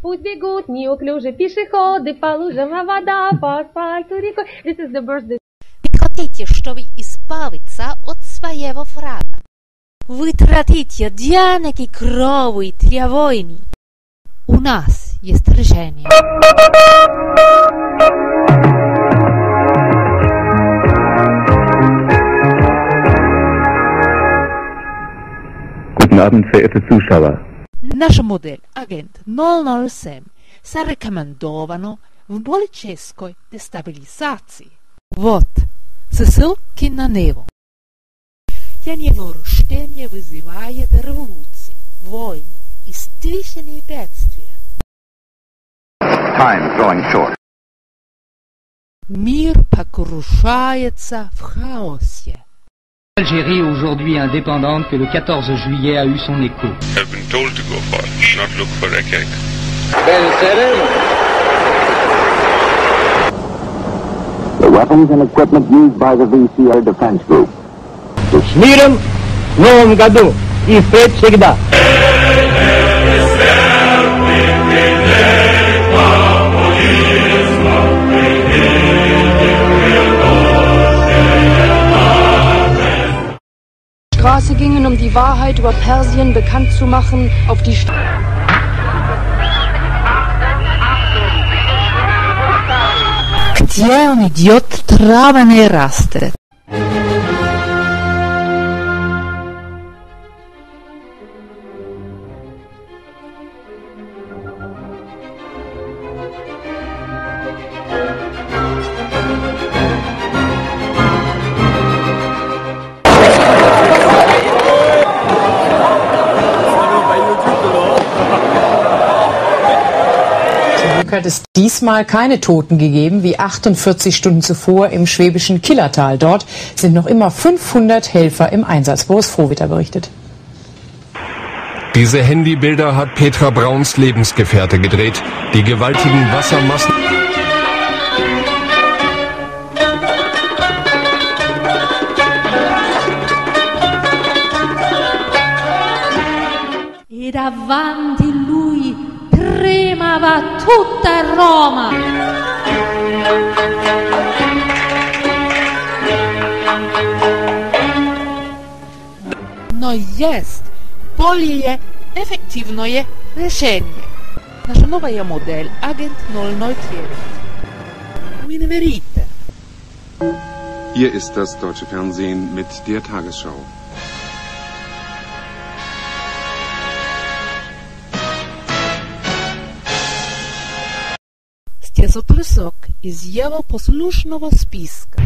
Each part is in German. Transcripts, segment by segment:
Пусть бегут неуклюже пешеходы, по лужам, а вода по асфальту рекой. This is the birthday. Вы хотите, чтобы избавиться от своего врага. Вы тратите деньги, крови для войны. У нас есть решение. Guten Abend, verehrte Zuschauer. Наша модель, агент 007, зарекомендовано в политической дестабилизации. Вот, ссылки на него. Неворощение вызывает революции, войны и стихийные бедствия. Time growing short. Мир погружается в хаосе. L'Algérie aujourd'hui indépendante que le 14 juillet a eu son écho. I've been told to go far, not look for Rekek. The weapons and equipment used by the VCR Defense Group. С миром в новом году и впредь всегда. Straße gingen, um die Wahrheit über Persien bekannt zu machen, auf die Где он идет, трава не растет. Hat es diesmal keine Toten gegeben, wie 48 Stunden zuvor im schwäbischen Killertal. Dort sind noch immer 500 Helfer im Einsatz. Boris Frohwitter berichtet. Diese Handybilder hat Petra Brauns Lebensgefährte gedreht. Die gewaltigen Wassermassen... E davanti lui tremava tutta Roma. Но есть более эффективное решение. Наша новая модель агент 009. Вы не верите? Hier ist das deutsche Fernsehen mit der Tagesschau. Список из его послушного списка.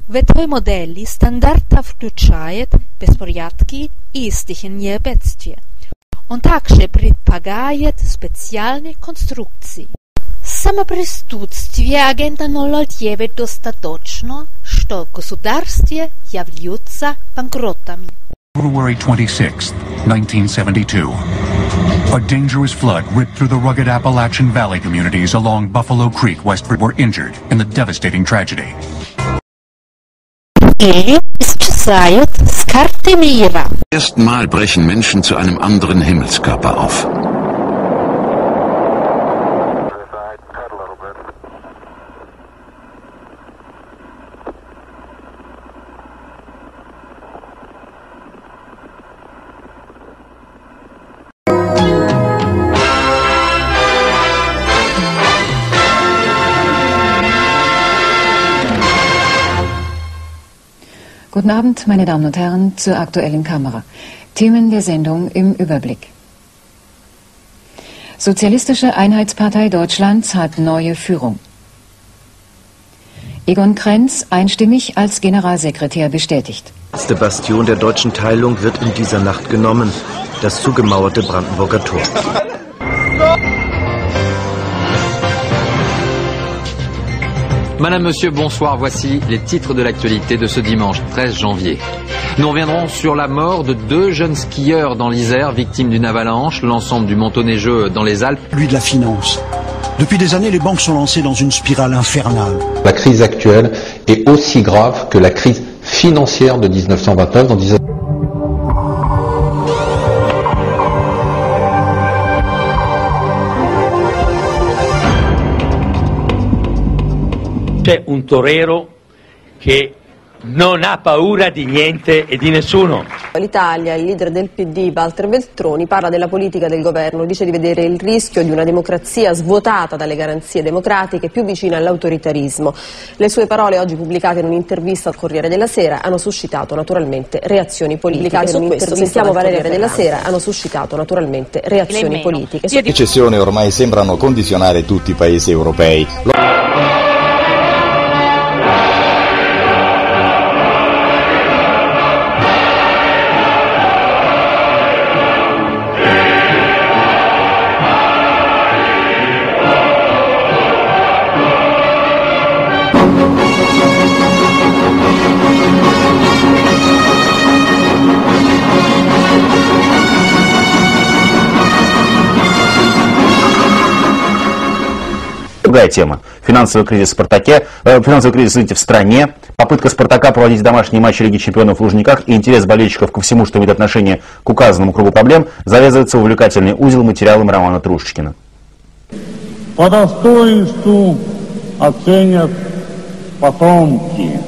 В этой модели стандарта включает беспорядки и стихийные бедствия. Он также предполагает специальные конструкции. Самоприсутствие агента 009 достаточно, что государства являются банкротами. February 26, 1972. A dangerous flood ripped through the rugged Appalachian Valley communities along Buffalo Creek, Westford, were injured in the devastating tragedy. Исчезают с карты мира. Erstmal brechen Menschen zu einem anderen Himmelskörper auf. Guten Abend, meine Damen und Herren, zur aktuellen Kamera. Themen der Sendung im Überblick. Sozialistische Einheitspartei Deutschlands hat neue Führung. Egon Krenz einstimmig als Generalsekretär bestätigt. Die letzte Bastion der deutschen Teilung wird in dieser Nacht genommen, das zugemauerte Brandenburger Tor. Madame, Monsieur, bonsoir. Voici les titres de l'actualité de ce dimanche 13 janvier. Nous reviendrons sur la mort de 2 jeunes skieurs dans l'Isère, victimes d'une avalanche, l'ensemble du manteau neigeux dans les Alpes. Lui de la finance. Depuis des années, les banques sont lancées dans une spirale infernale. La crise actuelle est aussi grave que la crise financière de 1929. C'è un torero che non ha paura di niente e di nessuno. L'Italia, il leader del PD, Walter Veltroni, parla della politica del governo, dice di vedere il rischio di una democrazia svuotata dalle garanzie democratiche, più vicina all'autoritarismo. Le sue parole, oggi pubblicate in un'intervista al Corriere della Sera, hanno suscitato naturalmente reazioni politiche. Su questo sentiamo Valeria della Sera, hanno suscitato naturalmente reazioni politiche. Le recessioni ormai sembrano condizionare tutti i paesi europei. Другая тема. Финансовый кризис в стране, попытка «Спартака» проводить домашние матчи Лиги чемпионов в Лужниках и интерес болельщиков ко всему, что имеет отношение к указанному кругу проблем, завязывается в увлекательный узел материалами Романа Трушечкина. По достоинству оценят потомки.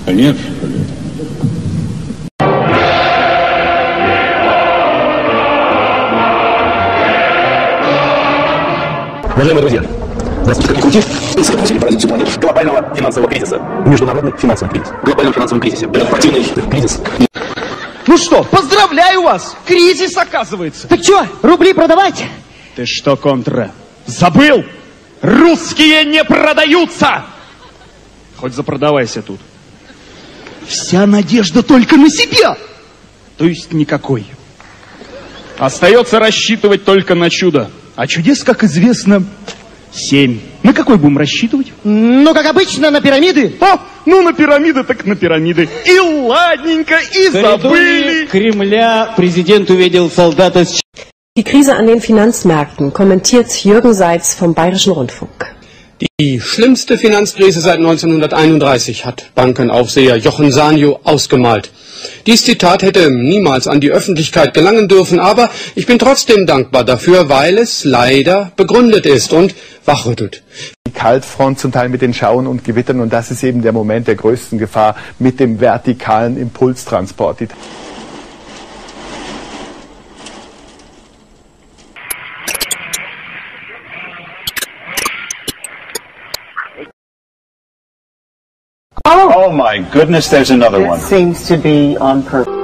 Конечно. Уважаемые друзья, здравствуйте. Запустили паралитическую планету глобального финансового кризиса. Международный финансовый кризис. В глобальном финансовом кризисе. Спортивный кризис. Ну что, поздравляю вас! Кризис, оказывается. Так что, рубли продавать? Ты что, Контра, забыл? Русские не продаются! Хоть запродавайся тут. Вся надежда только на себя. То есть никакой. Остается рассчитывать только на чудо. А чудес, как известно, 7. На какой будем рассчитывать? Ну, как обычно, на пирамиды. О, ну на пирамиды, так на пирамиды. И ладненько, и забыли. Кремля президент увидел солдата с... Die Krise an den Finanzmärkten, kommentiert Jürgen Seitz vom Bayerischen Rundfunk. Die schlimmste Finanzkrise seit 1931 hat Bankenaufseher Jochen Sanjo ausgemalt. Dies Zitat hätte niemals an die Öffentlichkeit gelangen dürfen, aber ich bin trotzdem dankbar dafür, weil es leider begründet ist und wachrüttelt. Die Kaltfront zum Teil mit den Schauern und Gewittern, und das ist eben der Moment der größten Gefahr mit dem vertikalen Impulstransport. Oh my goodness, there's another one. It seems to be on purpose.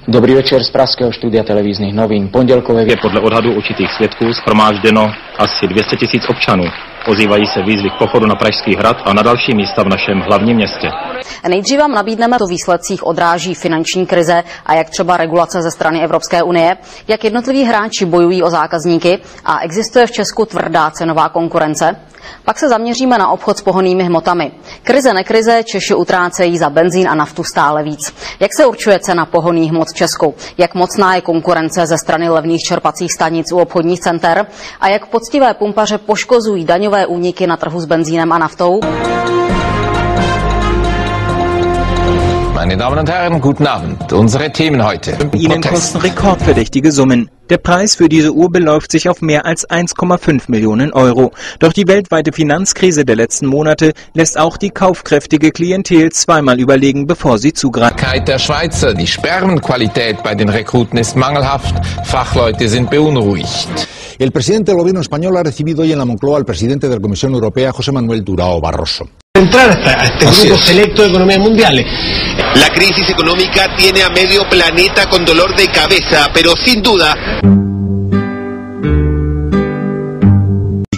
Dobrý večer z pražského studia televizních novin. Pondělkové je podle odhadu určitých svědků shromážděno asi 200 000 občanů. Ozývají se výzvy k pochodu na Pražský hrad a na další místa v našem hlavním městě. Nejdřív vám nabídneme, to výsledcích odráží finanční krize a jak třeba regulace ze strany Evropské unie, jak jednotliví hráči bojují o zákazníky a existuje v Česku tvrdá cenová konkurence. Pak se zaměříme na obchod s pohonnými hmotami. Krize nekrize, Češi utrácejí za benzín a naftu stále víc. Jak se určuje cena pohonných hmot v Česku? Jak mocná je konkurence ze strany levných čerpacích stanic u obchodních center? A jak poctivé pumpaře poškozují daňové úniky na trhu s benzínem a naftou? Meine Damen und Herren, guten Abend. Unsere Themen heute. Ihnen kosten rekordverdächtige Summen. Der Preis für diese Uhr beläuft sich auf mehr als 1,5 Millionen Euro. Doch die weltweite Finanzkrise der letzten Monate lässt auch die kaufkräftige Klientel zweimal überlegen, bevor sie zugreift. Der Schweizer, die Sperrenqualität bei den Rekruten ist mangelhaft. Fachleute sind beunruhigt. El presidente del gobierno español ha recibido hoy en la Moncloa al presidente de la Comisión Europea, José Manuel Durão Barroso. Entrar a este grupo selecto de economías mundiales. La crisis económica tiene a medio planeta con dolor de cabeza, pero sin duda...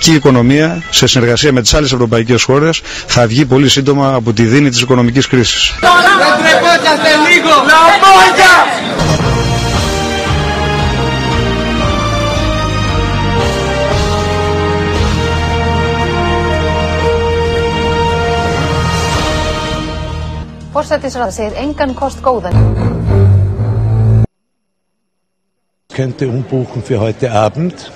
Η οικονομία, σε συνεργασία με τις άλλες ευρωπαϊκές χώρες, θα βγει πολύ σύντομα από τη δίνη της οικονομικής κρίσης. Forsætisráðherra segir engan kost góðan. Könnte umbuchen für heute Abend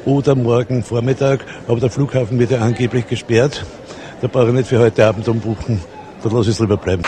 oder morgen Vormittag, aber der Flughafen wird ja angeblich gesperrt. Da brauche ich nicht für heute Abend umbuchen, da lasse ich es lieber bleiben.